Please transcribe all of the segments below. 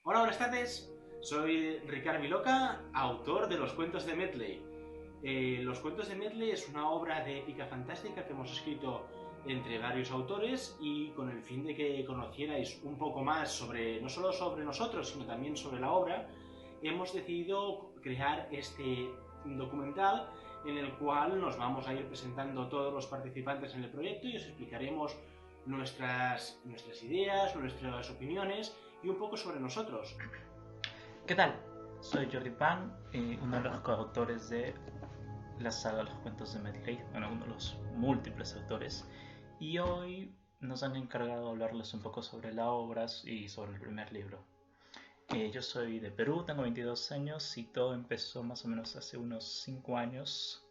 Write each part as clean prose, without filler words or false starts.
Hola, buenas tardes. Soy Ricard Viloca, autor de Los Cuentos de Medley. Los Cuentos de Medley es una obra de épica fantástica que hemos escrito entre varios autores y con el fin de que conocierais un poco más sobre, no solo sobre nosotros, sino también sobre la obra, hemos decidido crear este documental en el cual nos vamos a ir presentando todos los participantes en el proyecto y os explicaremos nuestras ideas, nuestras opiniones y un poco sobre nosotros. ¿Qué tal? Soy Jordi Pan, uno de los coautores de la saga Los Cuentos de Medley, bueno, uno de los múltiples autores, y hoy nos han encargado de hablarles un poco sobre las obras y sobre el primer libro. Yo soy de Perú, tengo 22 años y todo empezó más o menos hace unos 5 años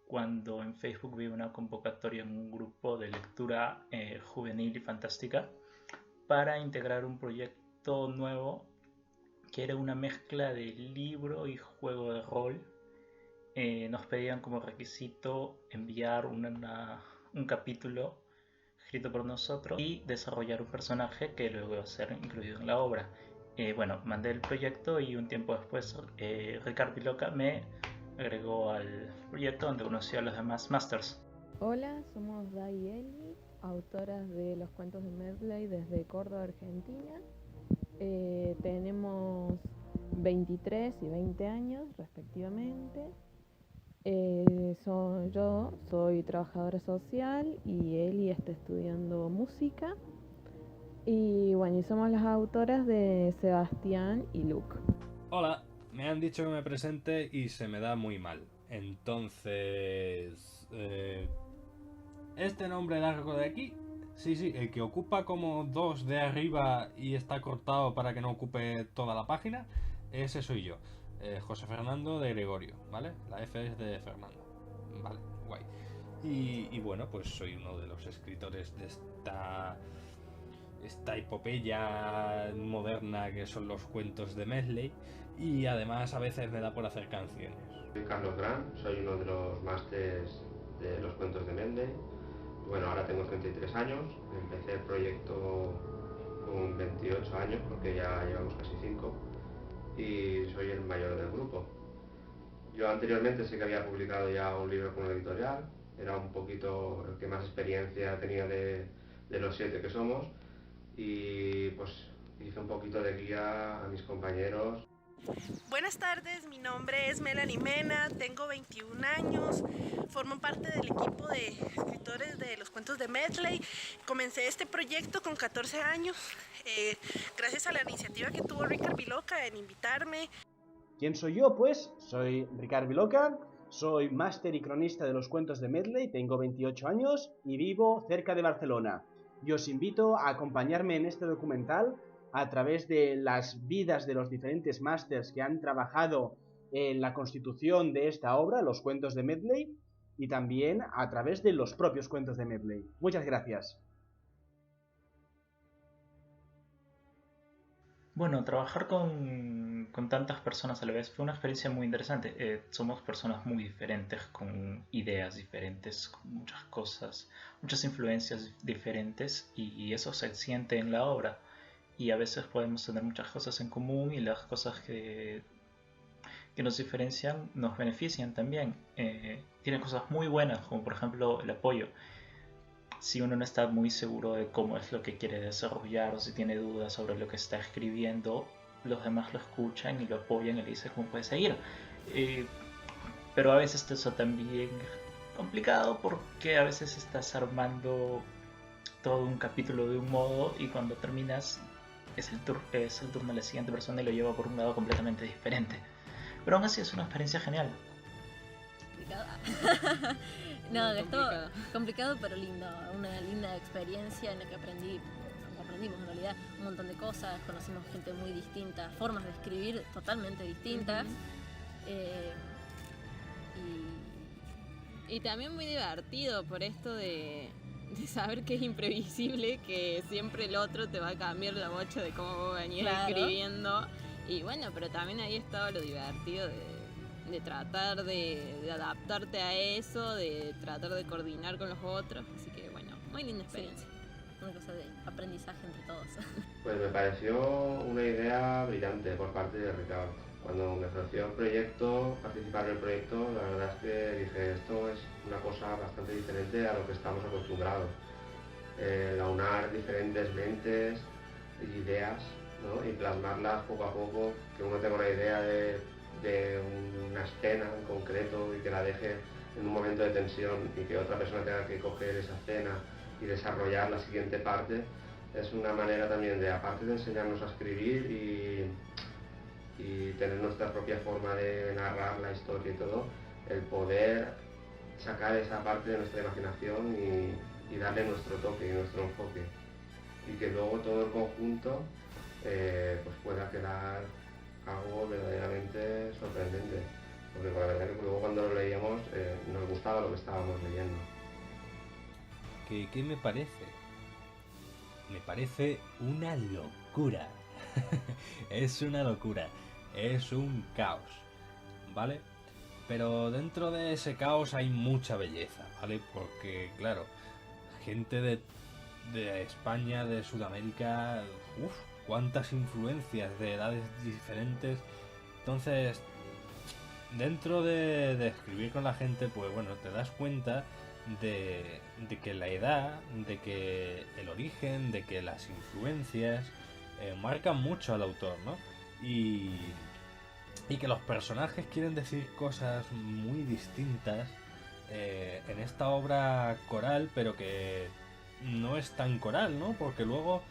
cuando en Facebook vi una convocatoria en un grupo de lectura juvenil y fantástica para integrar un proyecto nuevo que era una mezcla de libro y juego de rol. Nos pedían como requisito enviar un capítulo escrito por nosotros y desarrollar un personaje que luego iba a ser incluido en la obra. Bueno, mandé el proyecto y un tiempo después Ricard Viloca me agregó al proyecto donde conocí a los demás Masters. Hola, somos Dai y Eli, autoras de Los Cuentos de Medley desde Córdoba, Argentina. Tenemos 23 y 20 años respectivamente. Yo soy trabajadora social y Eli está estudiando música. Y bueno, y somos las autoras de Sebastián y Luke. Hola, me han dicho que me presente y se me da muy mal. Entonces... este nombre largo de aquí, sí, el que ocupa como dos de arriba y está cortado para que no ocupe toda la página, ese soy yo. José Fernando de Gregorio, ¿vale? La F es de Fernando. Vale, guay. Y bueno, pues soy uno de los escritores de esta epopeya moderna que son los cuentos de Medley, y además a veces me da por hacer canciones. Soy Carlos Gran, soy uno de los másters de los cuentos de Medley. Bueno, ahora tengo 33 años, empecé el proyecto con 28 años porque ya llevamos casi 5 y soy el mayor del grupo. Yo anteriormente sí que había publicado ya un libro con una editorial, era un poquito el que más experiencia tenía de los 7 que somos, y pues hice un poquito de guía a mis compañeros. Buenas tardes, mi nombre es Melanie Mena, tengo 21 años, formo parte del equipo de escritores de Los Cuentos de Medley. Comencé este proyecto con 14 años, gracias a la iniciativa que tuvo Ricard Viloca en invitarme. ¿Quién soy yo? Pues soy Ricard Viloca, soy máster y cronista de Los Cuentos de Medley, tengo 28 años y vivo cerca de Barcelona. Y os invito a acompañarme en este documental a través de las vidas de los diferentes másters que han trabajado en la constitución de esta obra, Los Cuentos de Medley, y también a través de los propios cuentos de Medley. Muchas gracias. Bueno, trabajar con tantas personas a la vez fue una experiencia muy interesante. Somos personas muy diferentes, con ideas diferentes, con muchas cosas, muchas influencias diferentes, y eso se siente en la obra. Y a veces podemos tener muchas cosas en común y las cosas que nos diferencian nos benefician también. Tienen cosas muy buenas, como por ejemplo el apoyo. Si uno no está muy seguro de cómo es lo que quiere desarrollar o si tiene dudas sobre lo que está escribiendo, los demás lo escuchan y lo apoyan y le dicen cómo puede seguir. Pero a veces eso también es complicado porque a veces estás armando todo un capítulo de un modo y cuando terminas es el turno de la siguiente persona y lo lleva por un lado completamente diferente. Pero aún así es una experiencia genial. No, esto complicado pero lindo, una linda experiencia en la que aprendimos en realidad un montón de cosas, conocimos gente muy distinta, formas de escribir totalmente distintas. Y también muy divertido por esto de saber que es imprevisible, que siempre el otro te va a cambiar la bocha de cómo vos venís escribiendo. Y bueno, pero también ahí estaba lo divertido de tratar de adaptarte a eso, de tratar de coordinar con los otros. Así que bueno, muy linda experiencia. una cosa de aprendizaje entre todos. Pues me pareció una idea brillante por parte de Ricardo. Cuando me ofreció el proyecto, participar en el proyecto, la verdad es que dije, esto es una cosa bastante diferente a lo que estamos acostumbrados. Aunar diferentes mentes y ideas, ¿no? Y plasmarlas poco a poco, que uno tenga una idea de una escena en concreto y que la deje en un momento de tensión y que otra persona tenga que coger esa escena y desarrollar la siguiente parte, es una manera también de, aparte de enseñarnos a escribir y tener nuestra propia forma de narrar la historia y todo, el poder sacar esa parte de nuestra imaginación y darle nuestro toque y nuestro enfoque. Y que luego todo el conjunto pues pueda quedar algo verdaderamente sorprendente. Porque la verdad que luego cuando lo leíamos nos gustaba lo que estábamos leyendo. ¿Qué me parece? Me parece una locura. Es una locura. Es un caos, ¿vale? Pero dentro de ese caos hay mucha belleza, ¿vale? Porque, claro, gente de España, de Sudamérica, cuántas influencias de edades diferentes. Entonces, dentro de escribir con la gente, pues bueno, te das cuenta de que la edad, de que el origen, de que las influencias marcan mucho al autor, ¿no? Y que los personajes quieren decir cosas muy distintas en esta obra coral, pero que no es tan coral, ¿no? Porque luego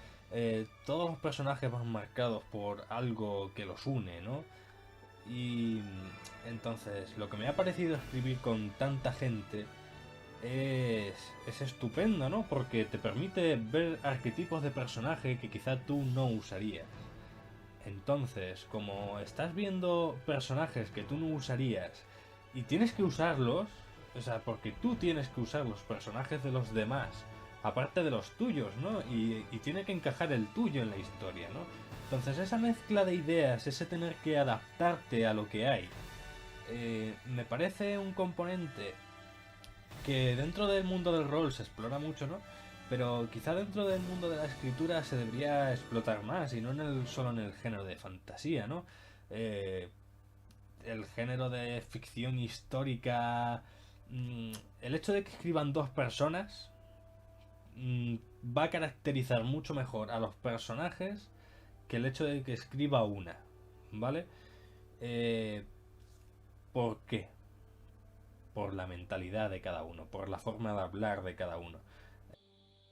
todos los personajes van marcados por algo que los une, ¿no? Y entonces lo que me ha parecido escribir con tanta gente es estupendo, ¿no? Porque te permite ver arquetipos de personaje que quizá tú no usarías. Entonces, como estás viendo personajes que tú no usarías y tienes que usarlos, o sea, porque tú tienes que usar los personajes de los demás, aparte de los tuyos, ¿no? Y tiene que encajar el tuyo en la historia, ¿no? Entonces, esa mezcla de ideas, ese tener que adaptarte a lo que hay, me parece un componente que dentro del mundo del rol se explora mucho, ¿no? Pero quizá dentro del mundo de la escritura se debería explotar más y no solo en el género de fantasía, ¿no? El género de ficción histórica, el hecho de que escriban dos personas va a caracterizar mucho mejor a los personajes que el hecho de que escriba una, ¿vale? ¿Por qué? Por la mentalidad de cada uno, por la forma de hablar de cada uno.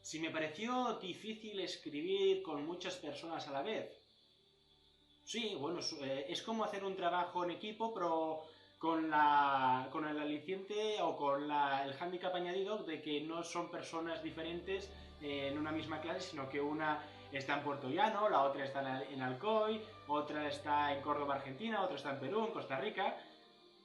Si me pareció difícil escribir con muchas personas a la vez. Sí, bueno, es como hacer un trabajo en equipo, pero con el aliciente o con el hándicap añadido de que no son personas diferentes en una misma clase, sino que una está en Puerto Llano, la otra está en Alcoy, otra está en Córdoba, Argentina, otra está en Perú, en Costa Rica.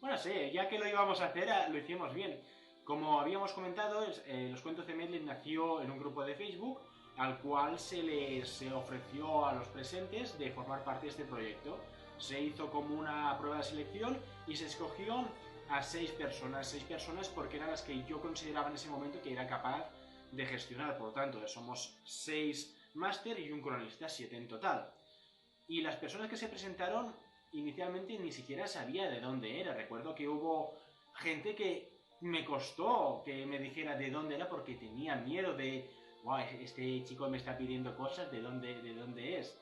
Bueno, sí, ya que lo íbamos a hacer, lo hicimos bien. Como habíamos comentado, Los Cuentos de Medley nació en un grupo de Facebook al cual se les ofreció a los presentes de formar parte de este proyecto. Se hizo como una prueba de selección y se escogió a 6 personas porque eran las que yo consideraba en ese momento que era capaz de gestionar. Por lo tanto, somos 6 máster y un cronista, 7 en total. Y las personas que se presentaron inicialmente ni siquiera sabía de dónde era. Recuerdo que hubo gente que me costó que me dijera de dónde era porque tenía miedo de, wow, este chico me está pidiendo cosas, ¿de dónde es?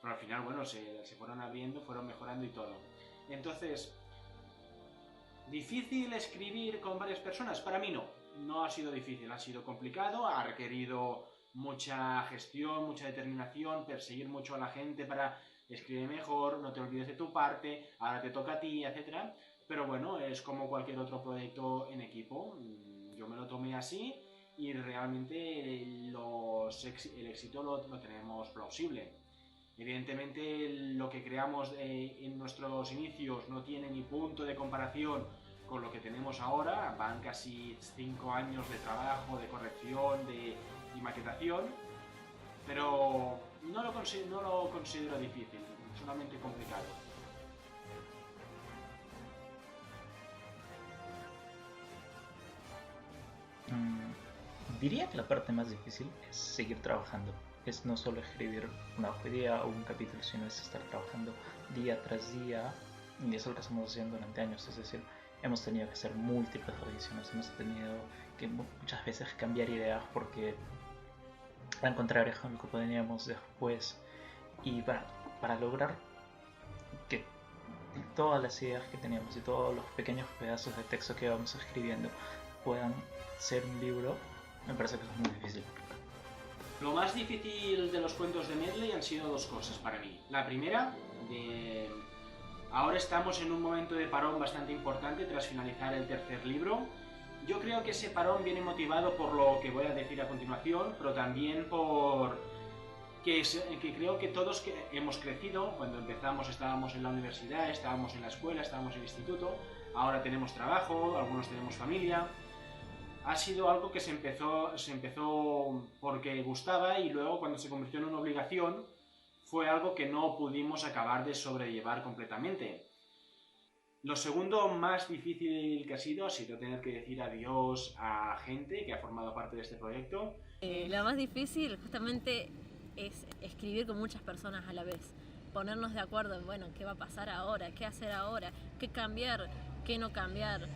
Pero al final, bueno, se fueron abriendo, fueron mejorando y todo. Entonces, ¿difícil escribir con varias personas? Para mí no ha sido difícil, ha sido complicado, ha requerido mucha gestión, mucha determinación, perseguir mucho a la gente para escribir mejor, no te olvides de tu parte, ahora te toca a ti, etc. Pero bueno, es como cualquier otro proyecto en equipo. Yo me lo tomé así y realmente el éxito lo tenemos plausible. Evidentemente lo que creamos en nuestros inicios no tiene ni punto de comparación con lo que tenemos ahora. Van casi 5 años de trabajo, de corrección y maquetación, pero no lo considero difícil, solamente complicado. Diría que la parte más difícil es seguir trabajando. Es no solo escribir una hoja de día o un capítulo, sino es estar trabajando día tras día. Y eso es lo que estamos haciendo durante años. Es decir, hemos tenido que hacer múltiples revisiones, hemos tenido que muchas veces cambiar ideas porque eran contrarias con lo que poníamos después. Y para lograr que todas las ideas que teníamos y todos los pequeños pedazos de texto que íbamos escribiendo puedan ser un libro, me parece que es muy difícil. Lo más difícil de los cuentos de Medley han sido dos cosas para mí. La primera, ahora estamos en un momento de parón bastante importante tras finalizar el tercer libro. Yo creo que ese parón viene motivado por lo que voy a decir a continuación, pero también por que creo que todos que hemos crecido. Cuando empezamos estábamos en la universidad, estábamos en la escuela, estábamos en el instituto, ahora tenemos trabajo, algunos tenemos familia. Ha sido algo que se empezó porque gustaba y luego cuando se convirtió en una obligación fue algo que no pudimos acabar de sobrellevar completamente. Lo segundo más difícil que ha sido tener que decir adiós a gente que ha formado parte de este proyecto. Lo más difícil justamente es escribir con muchas personas a la vez, ponernos de acuerdo en, bueno, qué va a pasar ahora, qué hacer ahora, qué cambiar, qué no cambiar,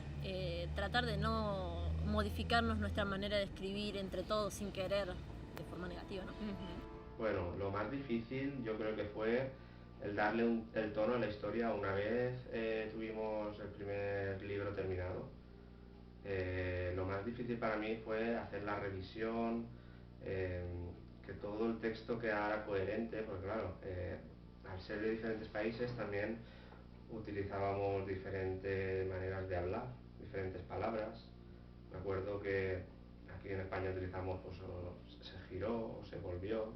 tratar de no modificarnos nuestra manera de escribir entre todos sin querer, de forma negativa, ¿no? Bueno, lo más difícil yo creo que fue el darle el tono a la historia. Una vez tuvimos el primer libro terminado, lo más difícil para mí fue hacer la revisión, que todo el texto quedara coherente, porque claro, al ser de diferentes países también utilizábamos diferentes maneras de hablar, diferentes palabras. Me acuerdo que aquí en España utilizamos pues, se giró o se volvió,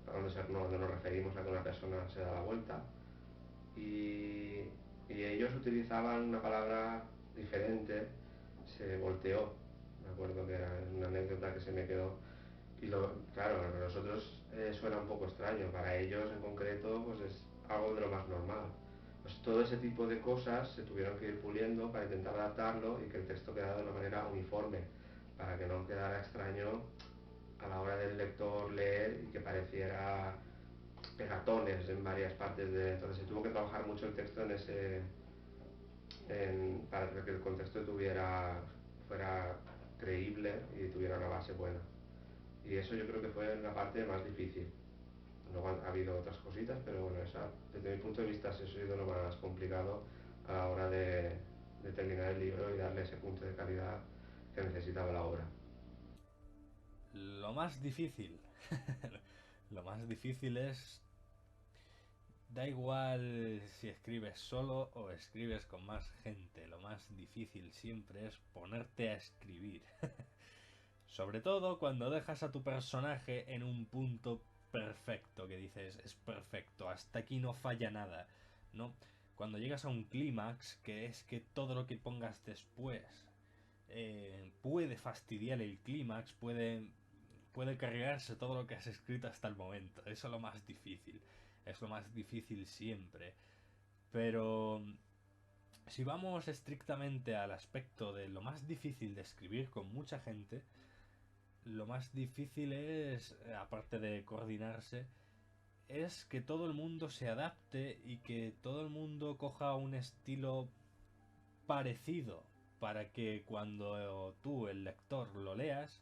cuando nos referimos a que una persona se da la vuelta, y ellos utilizaban una palabra diferente, se volteó. Me acuerdo que era una anécdota que se me quedó. Y claro, para nosotros suena un poco extraño, para ellos en concreto pues es algo de lo más normal. Pues todo ese tipo de cosas se tuvieron que ir puliendo para intentar adaptarlo y que el texto quedara de una manera uniforme, para que no quedara extraño a la hora del lector leer y que pareciera pegatones en varias partes de... Entonces se tuvo que trabajar mucho el texto para que el contexto fuera creíble y tuviera una base buena. Y eso yo creo que fue la parte más difícil. Luego ha habido otras cositas, pero bueno, desde mi punto de vista eso ha sido lo más complicado a la hora de terminar el libro y darle ese punto de calidad que necesitaba la obra. Lo más difícil. Lo más difícil es... Da igual si escribes solo o escribes con más gente. Lo más difícil siempre es ponerte a escribir. Sobre todo cuando dejas a tu personaje en un punto perfecto, que dices, es perfecto, hasta aquí no falla nada, ¿no? Cuando llegas a un clímax, que es que todo lo que pongas después puede fastidiar el clímax, puede cargarse todo lo que has escrito hasta el momento. Eso es lo más difícil. Es lo más difícil siempre. Pero si vamos estrictamente al aspecto de lo más difícil de escribir con mucha gente, lo más difícil es, aparte de coordinarse, es que todo el mundo se adapte y que todo el mundo coja un estilo parecido para que cuando tú, el lector, lo leas,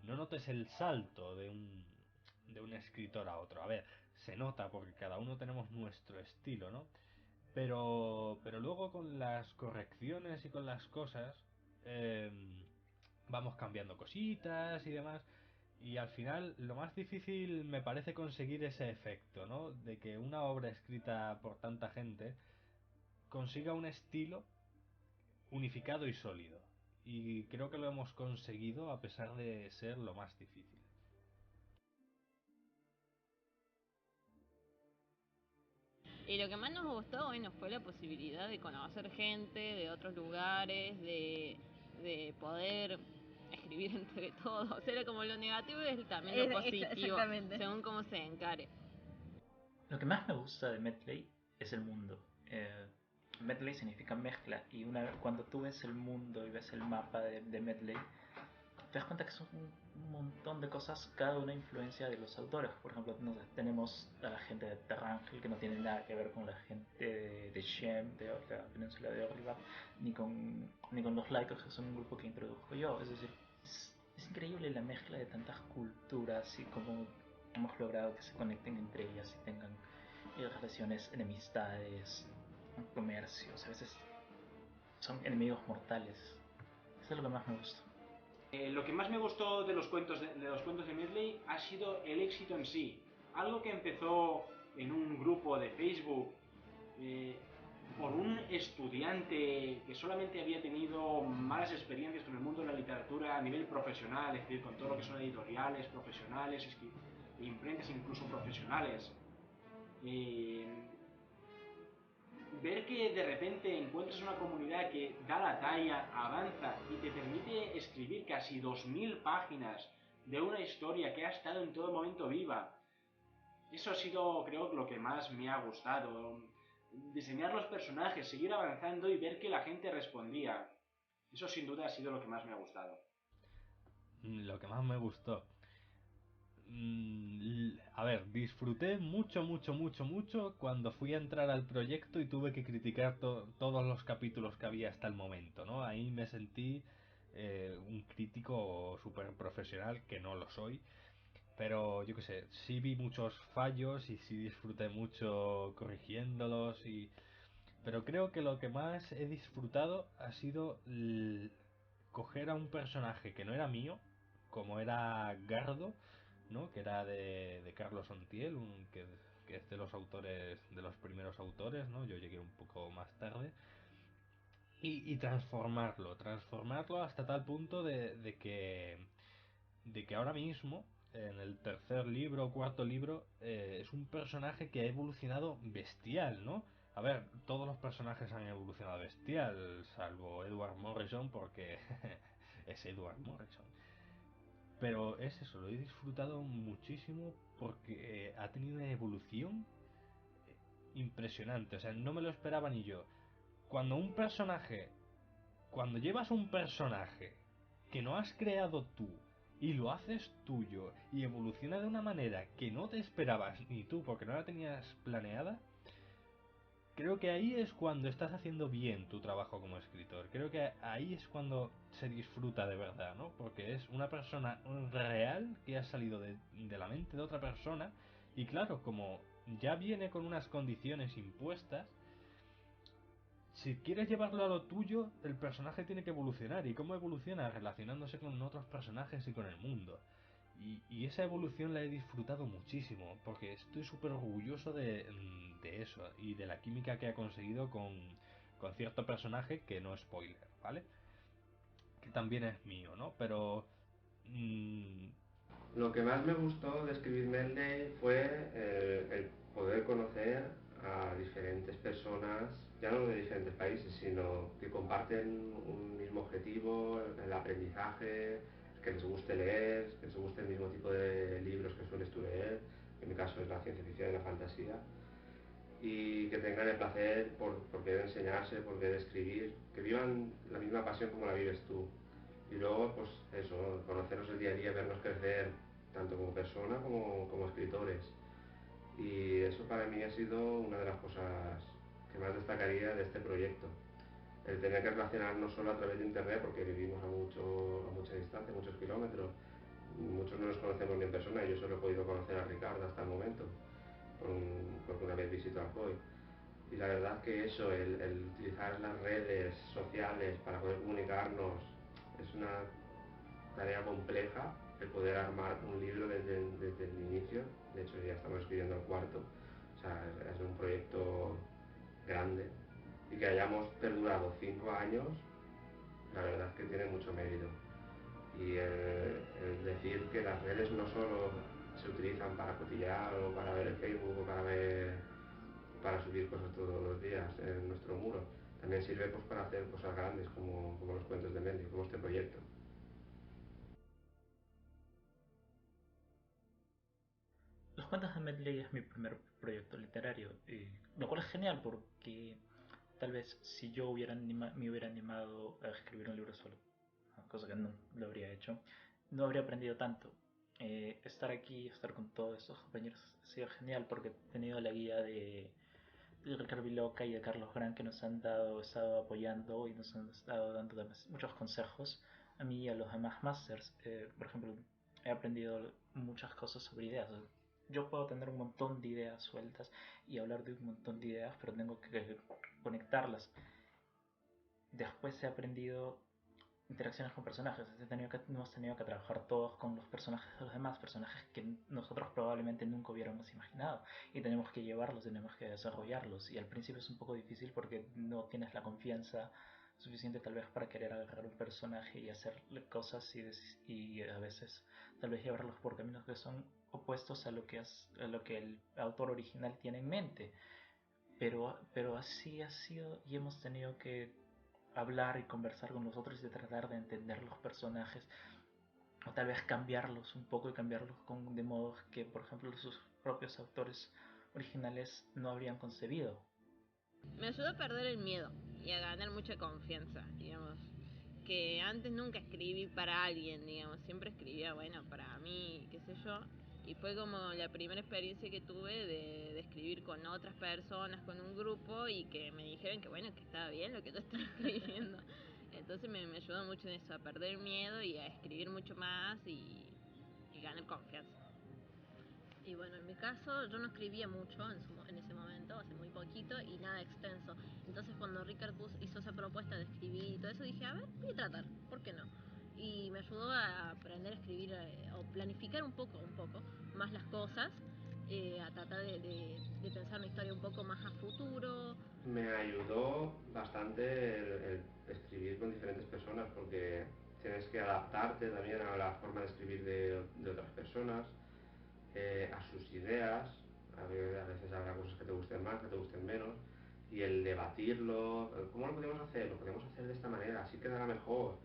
no notes el salto de un escritor a otro. A ver, se nota porque cada uno tenemos nuestro estilo, ¿no? Pero luego con las correcciones y con las cosas vamos cambiando cositas y demás. Y al final lo más difícil me parece conseguir ese efecto, ¿no? De que una obra escrita por tanta gente consiga un estilo unificado y sólido. Y creo que lo hemos conseguido a pesar de ser lo más difícil. Y lo que más nos gustó, bueno, fue la posibilidad de conocer gente de otros lugares, de poder escribir entre todos. O sea, como lo negativo es también lo positivo, según cómo se encare. Lo que más me gusta de Medley es el mundo. Medley significa mezcla, y cuando tú ves el mundo y ves el mapa de Medley, te das cuenta que son un montón de cosas, cada una influencia de los autores. Por ejemplo, no sé, tenemos a la gente de Terrangel, que no tiene nada que ver con la gente de Shem, de la península de Orlivat, ni con los Lycos, que son un grupo que introduzco yo. Es decir, es increíble la mezcla de tantas culturas y cómo hemos logrado que se conecten entre ellas y tengan relaciones, enemistades, comercios. A veces son enemigos mortales. Eso es lo que más me gusta. Lo que más me gustó de los cuentos de Medley ha sido el éxito en sí. Algo que empezó en un grupo de Facebook por un estudiante que solamente había tenido malas experiencias con el mundo de la literatura a nivel profesional, es decir, con todo lo que son editoriales, profesionales, imprentas incluso profesionales. Ver que de repente encuentras una comunidad que da la talla, avanza y te permite escribir casi 2000 páginas de una historia que ha estado en todo momento viva. Eso ha sido, creo, lo que más me ha gustado. Diseñar los personajes, seguir avanzando y ver que la gente respondía. Eso sin duda ha sido lo que más me ha gustado. Lo que más me gustó. A ver, disfruté mucho cuando fui a entrar al proyecto y tuve que criticar todos los capítulos que había hasta el momento, ¿no? Ahí me sentí un crítico súper profesional, que no lo soy, pero yo qué sé, sí vi muchos fallos y sí disfruté mucho corrigiéndolos pero creo que lo que más he disfrutado ha sido coger a un personaje que no era mío, como era Gardo, ¿no? Que era de Carlos Ontiel, que es de los autores, de los primeros autores, ¿no? Yo llegué un poco más tarde. Y transformarlo hasta tal punto de que ahora mismo, en el tercer libro o cuarto libro, es un personaje que ha evolucionado bestial, ¿no? A ver, todos los personajes han evolucionado bestial, salvo Edward Morrison, porque es Edward Morrison. Pero es eso, lo he disfrutado muchísimo porque ha tenido una evolución impresionante. O sea, no me lo esperaba ni yo. Cuando cuando llevas un personaje que no has creado tú y lo haces tuyo y evoluciona de una manera que no te esperabas ni tú porque no la tenías planeada, creo que ahí es cuando estás haciendo bien tu trabajo como escritor. Creo que ahí es cuando se disfruta de verdad, ¿no? Porque es una persona real que ha salido de la mente de otra persona y claro, como ya viene con unas condiciones impuestas, si quieres llevarlo a lo tuyo, el personaje tiene que evolucionar. ¿Y cómo evoluciona? Relacionándose con otros personajes y con el mundo. Y esa evolución la he disfrutado muchísimo, porque estoy súper orgulloso de eso y de la química que ha conseguido con cierto personaje que no es spoiler, ¿vale? Que también es mío, ¿no? Pero... Lo que más me gustó de escribir Medley fue el poder conocer a diferentes personas, ya no de diferentes países, sino que comparten un mismo objetivo, el aprendizaje, que les guste leer, que les guste el mismo tipo de libros que sueles tú leer, que en mi caso es la ciencia ficción y la fantasía, y que tengan el placer por querer enseñarse, por querer escribir, que vivan la misma pasión como la vives tú. Y luego, pues eso, conocernos el día a día, vernos crecer, tanto como persona como escritores. Y eso para mí ha sido una de las cosas que más destacaría de este proyecto. El tener que relacionarnos solo a través de internet, porque vivimos a mucha distancia, muchos kilómetros. Muchos no nos conocemos ni en persona, y yo solo he podido conocer a Ricardo hasta el momento, porque una vez visito Alcoy. Y la verdad es que eso, el utilizar las redes sociales para poder comunicarnos, es una tarea compleja el poder armar un libro desde el inicio. De hecho ya estamos escribiendo el cuarto, o sea, es un proyecto grande, y que hayamos perdurado 5 años, la verdad es que tiene mucho mérito. Y el decir que las redes no solo se utilizan para cotillar o para ver el Facebook o para subir cosas todos los días en nuestro muro, también sirve pues para hacer cosas grandes como los cuentos de Medley, como este proyecto. Los cuentos de Medley es mi primer proyecto literario, lo cual es genial porque tal vez si yo me hubiera animado a escribir un libro solo, cosa que no lo habría hecho, no habría aprendido tanto. Estar aquí, estar con todos estos compañeros ha sido genial porque he tenido la guía de Ricardo Viloca y de Carlos Gran que nos han estado apoyando y nos han estado dando muchos consejos a mí y a los demás masters. Por ejemplo, he aprendido muchas cosas sobre ideas. Yo puedo tener un montón de ideas sueltas y hablar de un montón de ideas, pero tengo que conectarlas. Después he aprendido interacciones con personajes. Hemos tenido que trabajar todos con los personajes de los demás, personajes que nosotros probablemente nunca hubiéramos imaginado, y tenemos que llevarlos, tenemos que desarrollarlos, y al principio es un poco difícil porque no tienes la confianza suficiente tal vez para querer agarrar un personaje y hacerle cosas y a veces tal vez llevarlos por caminos que son opuestos a lo que el autor original tiene en mente, pero así ha sido, y hemos tenido que hablar y conversar con los otros y tratar de entender los personajes, o tal vez cambiarlos un poco y cambiarlos de modo que, por ejemplo, sus propios autores originales no habrían concebido. Me ayudó a perder el miedo y a ganar mucha confianza, digamos. Que antes nunca escribí para alguien, digamos, siempre escribía, bueno, para mí, qué sé yo. Y fue como la primera experiencia que tuve de escribir con otras personas, con un grupo, y que me dijeron que bueno, que estaba bien lo que yo estaba escribiendo. Entonces me ayudó mucho en eso, a perder miedo y a escribir mucho más y ganar confianza. Y bueno, en mi caso yo no escribía mucho en ese momento, hace muy poquito y nada extenso. Entonces cuando Rickard hizo esa propuesta de escribir y todo eso, dije, a ver, voy a tratar, ¿por qué no? Y me ayudó a aprender a escribir o planificar un poco más las cosas, a tratar de pensar una historia un poco más a futuro. Me ayudó bastante el escribir con diferentes personas porque tienes que adaptarte también a la forma de escribir de otras personas, a sus ideas. A veces habrá cosas que te gusten más, que te gusten menos, y el debatirlo, ¿cómo lo podemos hacer? Lo podemos hacer de esta manera, así quedará mejor.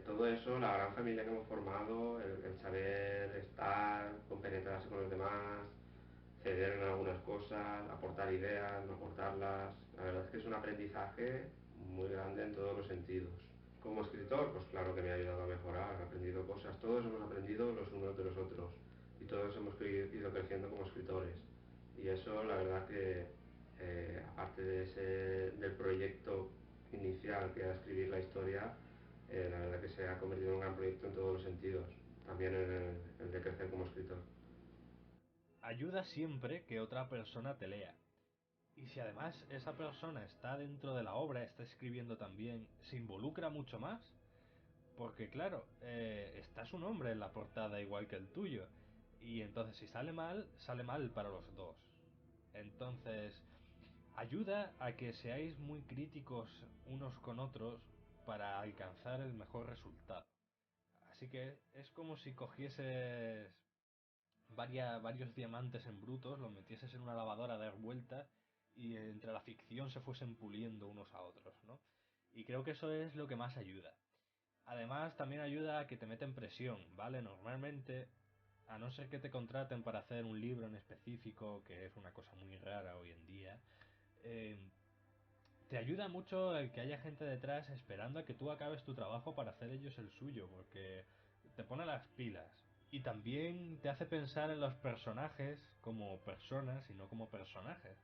Todo eso, la gran familia que hemos formado, el saber estar, compenetrarse con los demás, ceder en algunas cosas, aportar ideas, no aportarlas. La verdad es que es un aprendizaje muy grande en todos los sentidos. Como escritor, pues claro que me ha ayudado a mejorar, he aprendido cosas, todos hemos aprendido los unos de los otros y todos hemos ido creciendo como escritores. Y eso, la verdad que, aparte del proyecto inicial que era escribir la historia, la verdad que se ha convertido en un gran proyecto en todos los sentidos, también en el de crecer como escritor. Ayuda siempre que otra persona te lea. Y si además esa persona está dentro de la obra, está escribiendo también, se involucra mucho más, porque claro, está su nombre en la portada igual que el tuyo, y entonces si sale mal para los dos. Entonces, ayuda a que seáis muy críticos unos con otros para alcanzar el mejor resultado. Así que es como si cogieses varios diamantes en brutos, los metieses en una lavadora a dar vueltas y entre la ficción se fuesen puliendo unos a otros, ¿no? Y creo que eso es lo que más ayuda. Además, también ayuda a que te meten presión, ¿vale? Normalmente, a no ser que te contraten para hacer un libro en específico, que es una cosa muy rara hoy en día, te ayuda mucho el que haya gente detrás esperando a que tú acabes tu trabajo para hacer ellos el suyo, porque te pone las pilas. Y también te hace pensar en los personajes como personas y no como personajes.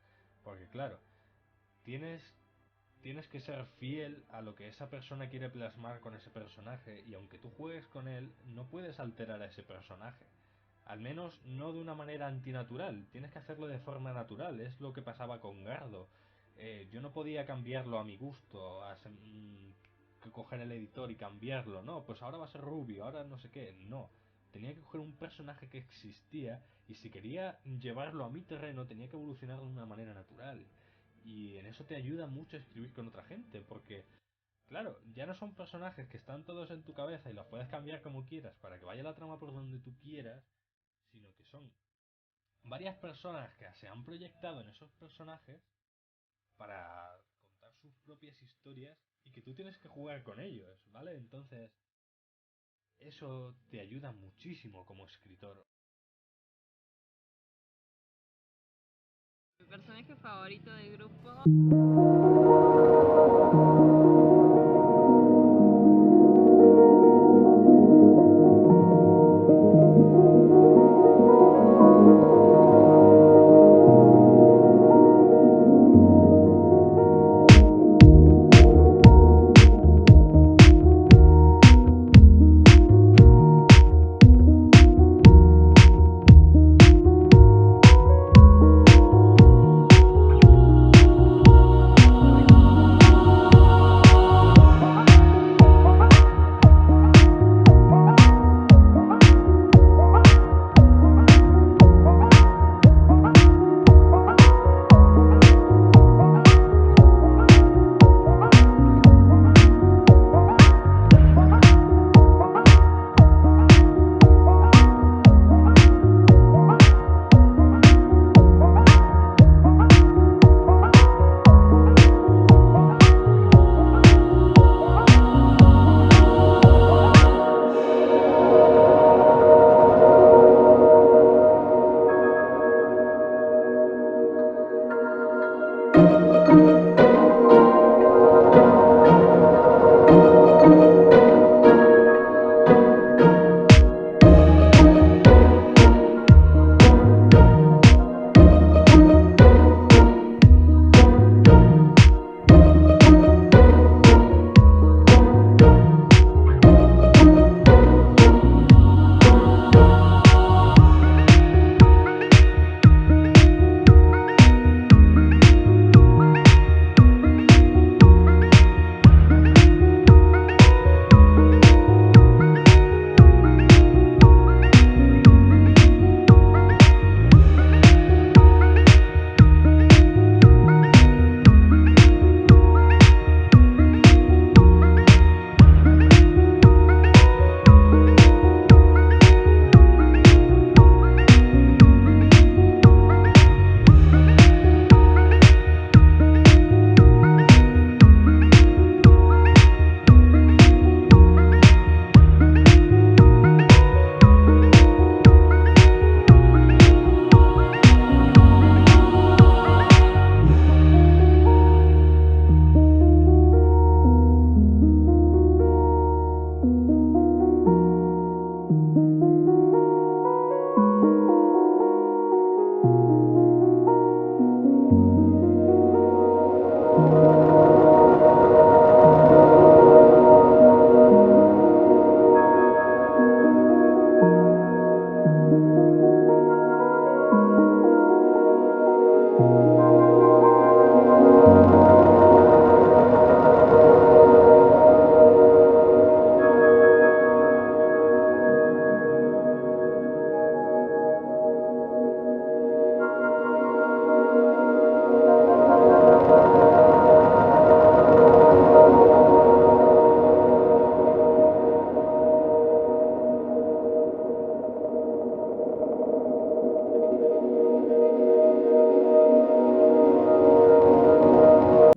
Porque claro, tienes que ser fiel a lo que esa persona quiere plasmar con ese personaje, y aunque tú juegues con él, no puedes alterar a ese personaje. Al menos no de una manera antinatural, tienes que hacerlo de forma natural, es lo que pasaba con Gardo. Yo no podía cambiarlo a mi gusto, que coger el editor y cambiarlo, no, pues ahora va a ser rubio, ahora no sé qué, no. Tenía que coger un personaje que existía y si quería llevarlo a mi terreno tenía que evolucionar de una manera natural. Y en eso te ayuda mucho escribir con otra gente, porque, claro, ya no son personajes que están todos en tu cabeza y los puedes cambiar como quieras para que vaya la trama por donde tú quieras, sino que son varias personas que se han proyectado en esos personajes para contar sus propias historias y que tú tienes que jugar con ellos, ¿vale? Entonces, eso te ayuda muchísimo como escritor. Mi personaje favorito del grupo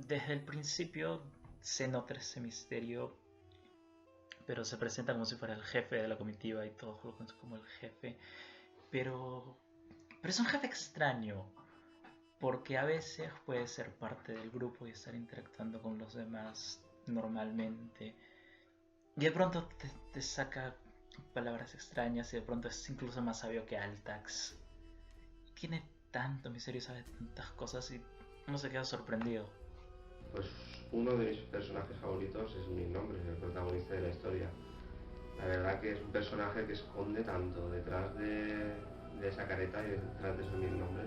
Desde el principio se nota ese misterio, pero se presenta como si fuera el jefe de la comitiva y todos lo conocen como el jefe. Pero es un jefe extraño, porque a veces puede ser parte del grupo y estar interactuando con los demás normalmente. Y de pronto te saca palabras extrañas y de pronto es incluso más sabio que Altax. Tiene tanto misterio y sabe tantas cosas y uno se queda sorprendido. Pues uno de mis personajes favoritos es mi nombre, el protagonista de la historia. La verdad que es un personaje que esconde tanto detrás de esa careta y detrás de esos 1000 nombres,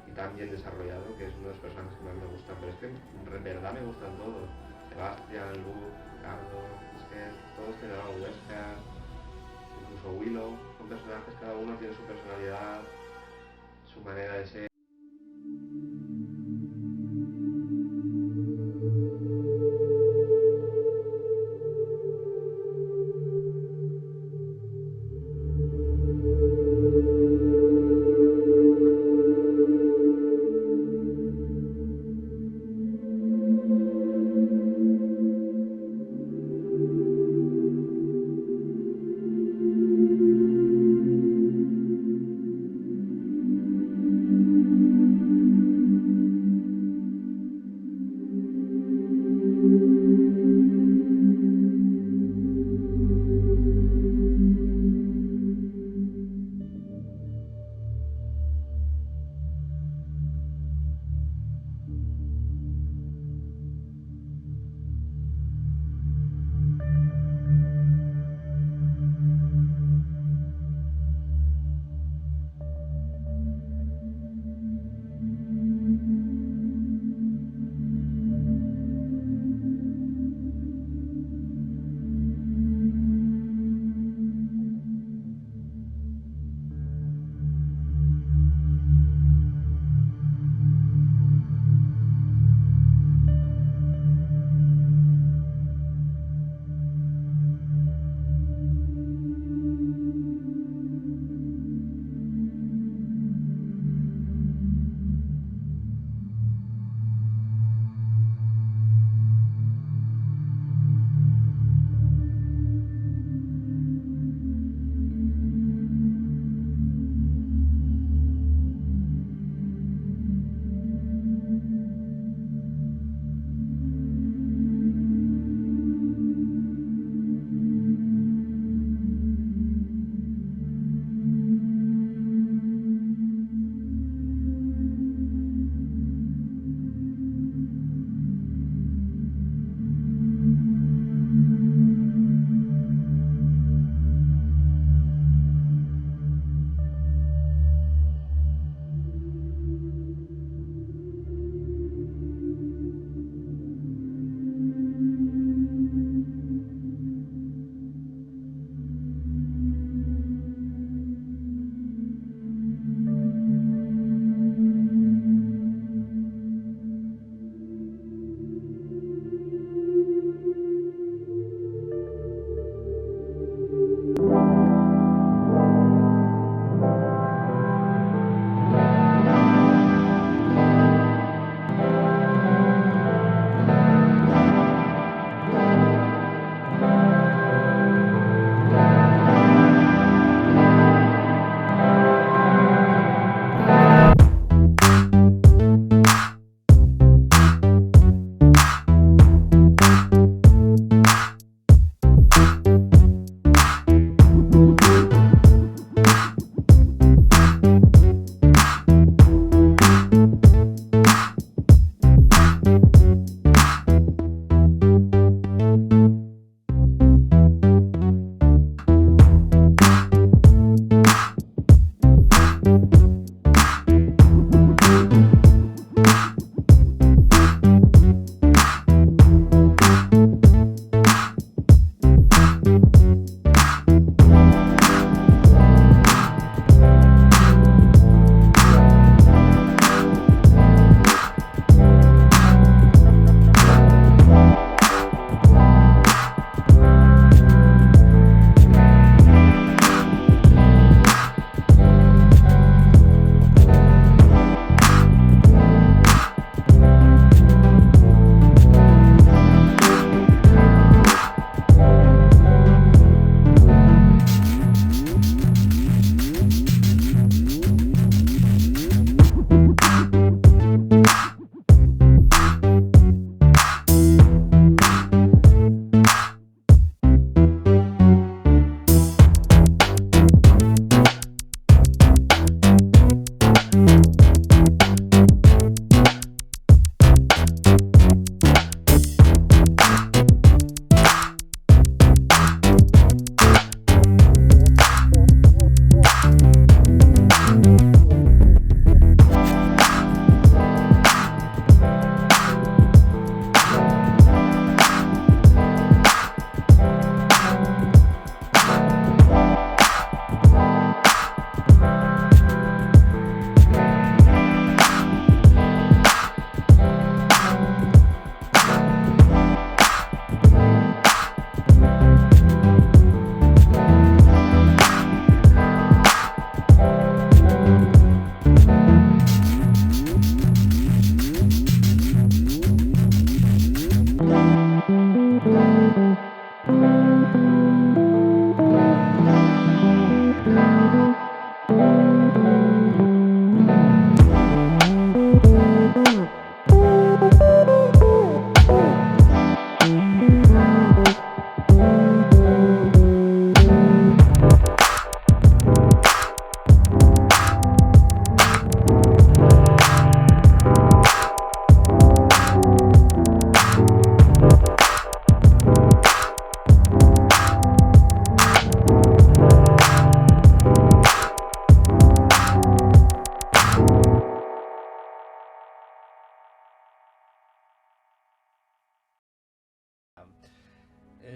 y tan bien desarrollado, que es uno de los personajes que más me gustan. Pero es que en verdad me gustan todos. Sebastian, Luke, Ricardo, es que todos tienen algo, Wesker, incluso Willow. Son personajes, cada uno tiene su personalidad, su manera de ser.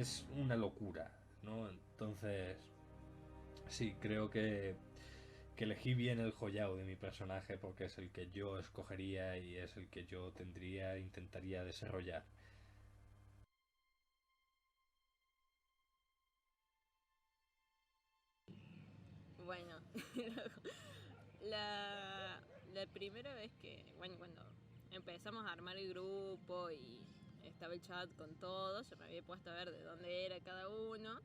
es una locura, ¿no? Entonces, sí, creo que elegí bien el joyao de mi personaje porque es el que yo escogería y es el que yo intentaría desarrollar. Bueno, la primera vez que, bueno, cuando empezamos a armar el grupo y estaba el chat con todos, yo me había puesto a ver de dónde era cada uno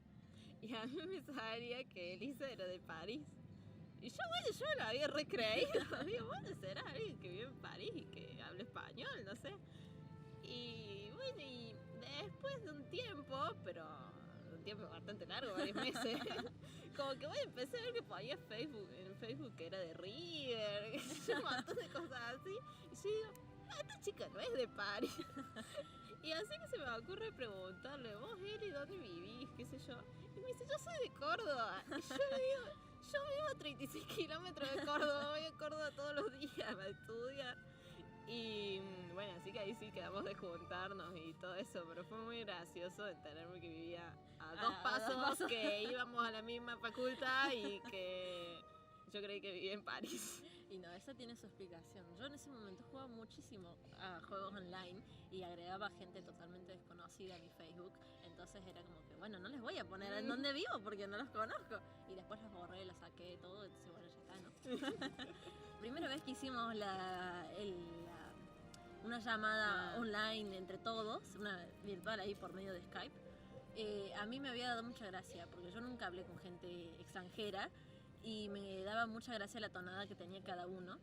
y a mí me salía que Elisa era de París. Y yo, bueno, yo me lo había recreído. Digo, bueno, será alguien que vive en París y que habla español, no sé. Y bueno, y después de un tiempo, pero un tiempo bastante largo, varios meses, como que bueno, empecé a ver que ponía en Facebook que era de River, que sé yo, un montón de cosas así. Y yo digo, esta chica no es de París. Y así que se me ocurre preguntarle, vos, Eli, ¿dónde vivís? ¿Qué sé yo? Y me dice, yo soy de Córdoba. Y yo le digo, yo vivo a 36 kilómetros de Córdoba, voy a Córdoba todos los días a estudiar. Y bueno, así que ahí sí quedamos de juntarnos y todo eso, pero fue muy gracioso enterarme que vivía a dos pasos, que íbamos a la misma facultad y que yo creí que vivía en París. Y no, esa tiene su explicación. Yo en ese momento jugaba muchísimo a juegos online y agregaba gente totalmente desconocida a mi Facebook. Entonces era como que, bueno, no les voy a poner en dónde vivo porque no los conozco. Y después los borré, los saqué, todo. Entonces, bueno, ya está, ¿no? Primera vez que hicimos una llamada online entre todos, una virtual ahí por medio de Skype. A mí me había dado mucha gracia porque yo nunca hablé con gente extranjera y me daba mucha gracia la tonada que tenía cada uno.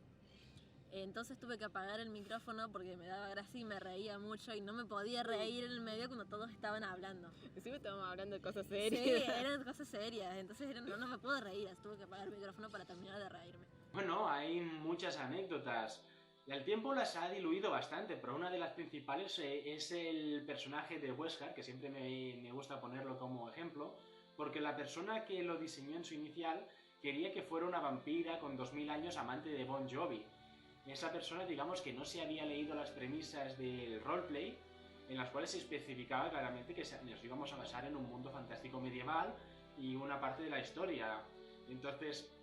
Entonces tuve que apagar el micrófono porque me daba gracia y me reía mucho y no me podía reír en el medio cuando todos estaban hablando. Encima estábamos hablando de cosas serias. Sí, eran cosas serias, entonces no me puedo reír, tuve que apagar el micrófono para terminar de reírme. Bueno, hay muchas anécdotas. El tiempo las ha diluido bastante, pero una de las principales es el personaje de Wesker, que siempre me gusta ponerlo como ejemplo, porque la persona que lo diseñó en su inicial quería que fuera una vampira con 2000 años amante de Bon Jovi. Esa persona, digamos que no se había leído las premisas del roleplay, en las cuales se especificaba claramente que nos íbamos a basar en un mundo fantástico medieval y una parte de la historia. Entonces,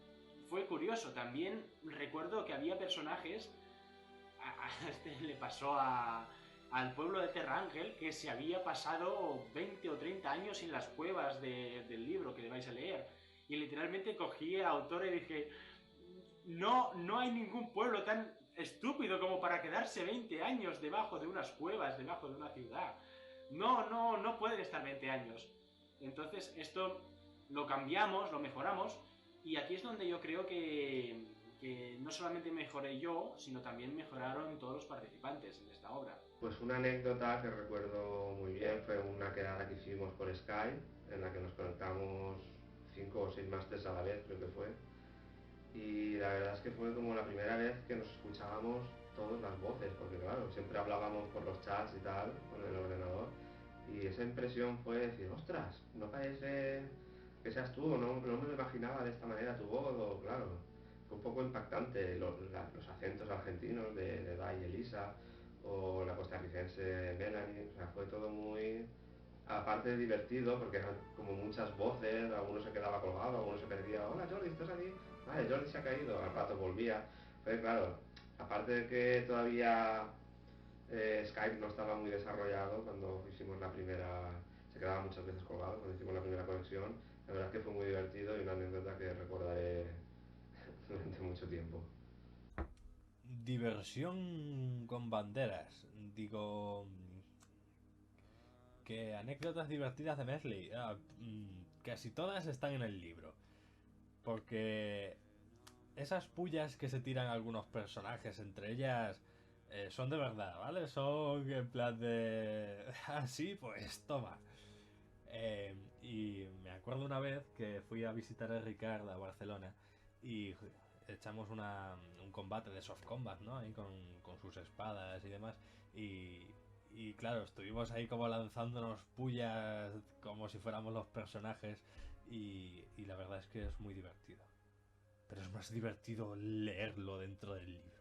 fue curioso. También recuerdo que había personajes, a este le pasó al pueblo de Terrangel, que se había pasado 20 o 30 años en las cuevas del libro que le vais a leer. Y literalmente cogí al autor y dije, no hay ningún pueblo tan estúpido como para quedarse 20 años debajo de unas cuevas, debajo de una ciudad. No pueden estar 20 años. Entonces esto lo cambiamos, lo mejoramos, y aquí es donde yo creo que no solamente mejoré yo, sino también mejoraron todos los participantes de esta obra. Pues una anécdota que recuerdo muy bien fue una quedada que hicimos por Skype, en la que nos conectamos 5 o 6 másters a la vez, creo que fue. Y la verdad es que fue como la primera vez que nos escuchábamos todas las voces, porque claro, siempre hablábamos por los chats y tal, con el ordenador. Y esa impresión fue decir, ostras, no parece que seas tú, no me lo imaginaba de esta manera tu voz, o claro, fue un poco impactante los acentos argentinos de Dai y Elisa, o la costarricense Melanie, o sea, fue todo muy, aparte de divertido, porque eran como muchas voces, alguno se quedaba colgado, alguno se perdía, hola Jordi, ¿estás aquí? Vale, Jordi se ha caído, al rato volvía. Pero claro, aparte de que todavía Skype no estaba muy desarrollado cuando hicimos la primera, se quedaba muchas veces colgado cuando hicimos la primera conexión, la verdad es que fue muy divertido y una anécdota que recordaré durante mucho tiempo. Diversión con banderas. Digo, que anécdotas divertidas de Medley. Casi todas están en el libro. Porque esas pullas que se tiran algunos personajes entre ellas son de verdad, ¿vale? Son en plan de... así, pues toma. Y me acuerdo una vez que fui a visitar a Ricard a Barcelona y echamos un combate de soft combat, ¿no? Ahí con sus espadas y demás. Y claro, estuvimos ahí como lanzándonos pullas como si fuéramos los personajes y la verdad es que es muy divertido. Pero es más divertido leerlo dentro del libro.